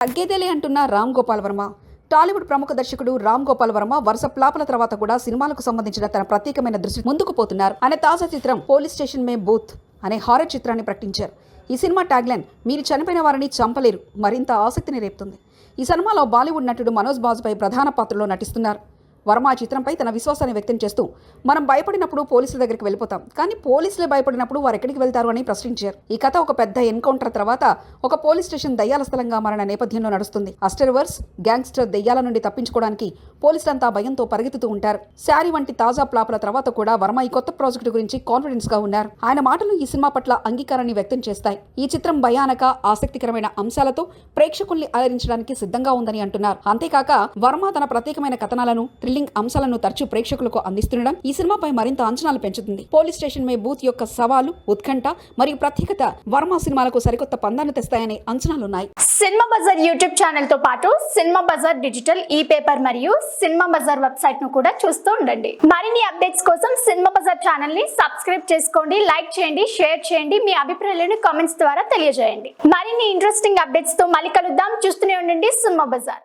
తగ్గేదేలే అంటున్న రామ్ గోపాల్ వర్మ. టాలీవుడ్ ప్రముఖ దర్శకుడు రామ్ గోపాల్ వర్మ వరుస ఫ్లాపుల తర్వాత కూడా సినిమాలకు సంబంధించిన తన ప్రత్యేకమైన దృష్టి ముందుకు పోతున్నారు. ఆయన తాజా చిత్రం పోలీస్ స్టేషన్ మే బూత్ అనే హారర్ చిత్రాన్ని ప్రకటించారు. ఈ సినిమా ట్యాగ్లైన్ మీరు చనిపోయిన వారిని చంపలేరు మరింత ఆసక్తిని రేపుతుంది. ఈ సినిమాలో బాలీవుడ్ నటుడు మనోజ్ బాజ్పేయి ప్రధాన పాత్రలో నటిస్తున్నారు. వర్మ ఆ చిత్రంపై తన విశ్వాసాన్ని వ్యక్తం చేస్తూ మనం భయపడినప్పుడు పోలీసుల దగ్గరికి వెళ్ళిపోతాం, కానీ పోలీసులే భయపడినప్పుడు వారు ఎక్కడికి వెళ్తారు అని ప్రశ్నించారు. ఈ కథ ఒక పెద్ద ఎన్కౌంటర్ తర్వాత ఒక పోలీస్ స్టేషన్ దయ్యాల స్థలంగా మారిన నేపథ్యంలో నడుస్తుంది. అస్టర్వర్స్ గ్యాంగ్స్టర్ దయ్యాల నుండి తప్పించుకోవడానికి పోలీసులంతా భయంతో పరిగెత్తుతూ ఉంటారు. శారీ వంటి తాజా ప్లాపుల తర్వాత కూడా వర్మ ఈ కొత్త ప్రాజెక్టు గురించి కాన్ఫిడెన్స్ గా ఉన్నారు. ఆయన మాటలు ఈ సినిమా పట్ల అంగీకారాన్ని వ్యక్తం చేస్తాయి. ఈ చిత్రం భయానక ఆసక్తికరమైన అంశాలతో ప్రేక్షకుల్ని అలరించడానికి సిద్ధంగా ఉందని అంటున్నారు. అంతేకాక వర్మ తన ప్రత్యేకమైన కథనాలను థ్రిల్లింగ్ అంశాలను తరచూ ప్రేక్షకులకు అందిస్తుండడం ఈ సినిమాపై మరింత అంచనాలు పెంచుతుంది. పోలీస్ స్టేషన్ మే బూత్ యొక్క సవాలు, ఉత్కంఠ మరియు ప్రత్యేకత వర్మ సినిమాలకు సరికొత్త పందాన్ని తెస్తాయనే అంచనాలున్నాయి. సినిమా బజార్ యూట్యూబ్ ఛానల్ తో పాటు సినిమా బజార్ డిజిటల్ ఈ పేపర్ మరియు సినిమా బజార్ వెబ్సైట్ ను కూడా చూస్తూ ఉండండి. మరిన్ని అప్డేట్స్ కోసం సినిమా బజార్ ఛానల్ ని సబ్స్క్రైబ్ చేసుకోండి, లైక్ చేయండి, షేర్ చేయండి, మీ అభిప్రాయాలను కామెంట్స్ ద్వారా తెలియజేయండి. మరిన్ని ఇంట్రెస్టింగ్ అప్డేట్స్ తో మళ్ళీ కలుద్దాం. చూస్తూనే ఉండండి సినిమా బజార్.